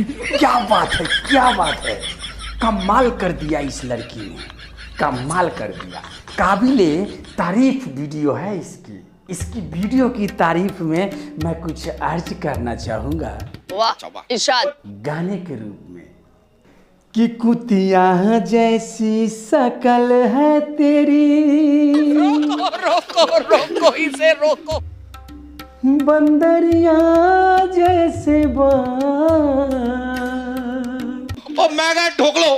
क्या बात है, क्या बात है, कमाल कर दिया इस लड़की ने, कमाल कर दिया। काबिले तारीफ वीडियो है इसकी वीडियो की तारीफ में मैं कुछ अर्ज करना चाहूँगा। वाह, इरशाद। गाने के रूप में कि कुतिया जैसी शकल है तेरी, रोको इसे रोको। बंदरिया जैसे बाल, ओ मैं गया ठोक लो।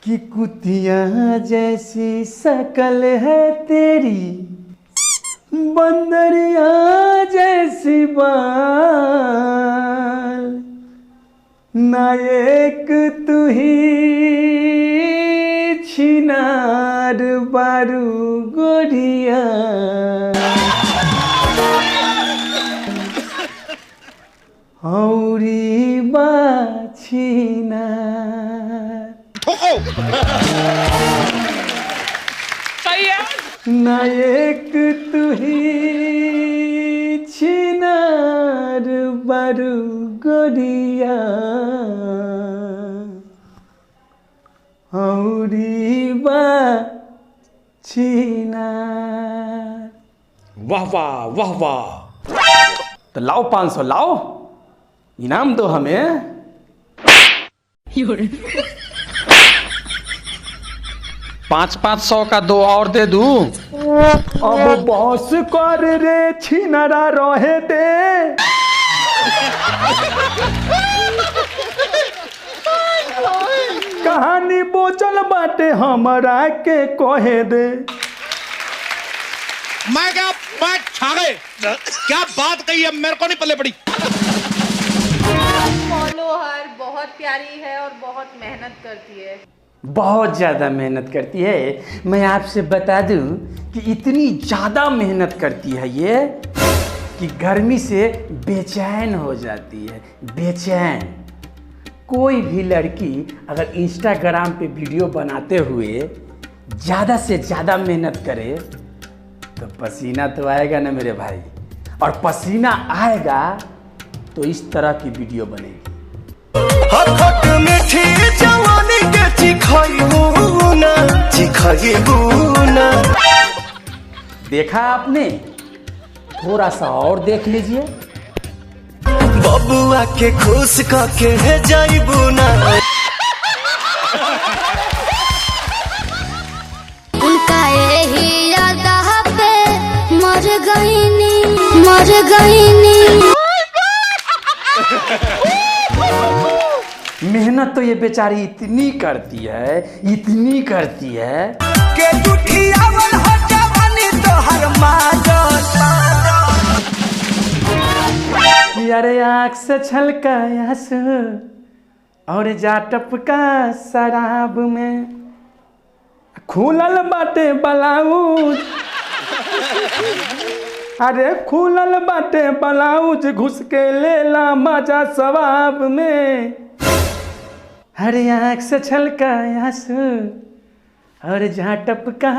कि कुतिया जैसी शकल है तेरी, बंदरिया जैसी बाल, नायक तू ही छिनार बारू गोरिया, औरी बाछीना। सही है। नायक तू ही छिनार बारू गोरिया, औरी बाछीना। वाह वाह वाह वाह। तो लाओ 500 लाओ, इनाम दो हमें। 500 का 2 और दे दूं? अब बॉस कर रे छिनरा रहे दे। कहानी बोचल बाटे हमरा के कहे दे। मैं छा गए। क्या बात कही है, मेरे को नहीं पल्ले पड़ी। फॉलोअर बहुत प्यारी है और बहुत मेहनत करती है, बहुत ज़्यादा मेहनत करती है। मैं आपसे बता दूं कि इतनी ज़्यादा मेहनत करती है ये कि गर्मी से बेचैन हो जाती है, बेचैन। कोई भी लड़की अगर इंस्टाग्राम पे वीडियो बनाते हुए ज़्यादा से ज़्यादा मेहनत करे तो पसीना तो आएगा ना मेरे भाई, और पसीना आएगा तो इस तरह की वीडियो बनेगी। देखा आपने, थोड़ा सा और देख लीजिए। बबुआ के खुश करके है जाइबू ना। उनका यही यादा पे मर गईनी, मर गईनी। मेहनत तो ये बेचारी इतनी करती है, इतनी करती है के दुखियावल हो जवानी तो हर मादल। कि अरे आँख से छलका आंसू और जा टपका शराब में, खुलल बाटे ब्लाउज, अरे खुलल बाटे ब्लाउज, घुस के लेला मजा सवाब में। हरे आँख से छलका आंसू और जहाँ टपका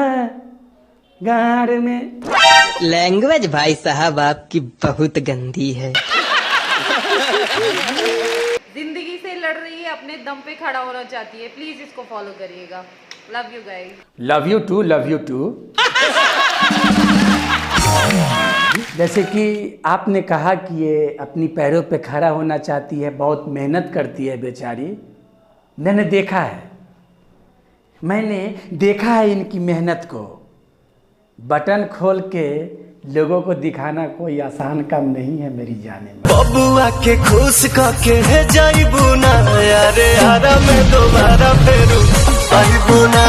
गार में। लैंग्वेज भाई साहब आपकी बहुत गंदी है। जिंदगी से लड़ रही है, अपने दम पे खड़ा होना चाहती है, प्लीज इसको फॉलो करिएगा। Love you guys. Love you too, love you too. जैसे कि आपने कहा कि ये अपनी पैरों पे खड़ा होना चाहती है, बहुत मेहनत करती है बेचारी। मैंने देखा है, मैंने देखा है इनकी मेहनत को। बटन खोल के लोगों को दिखाना कोई आसान काम नहीं है मेरी जाने में। बबुआ के खुश करके है जाइबू ना, यारे हरा में दोबारा फेरू आइबू ना।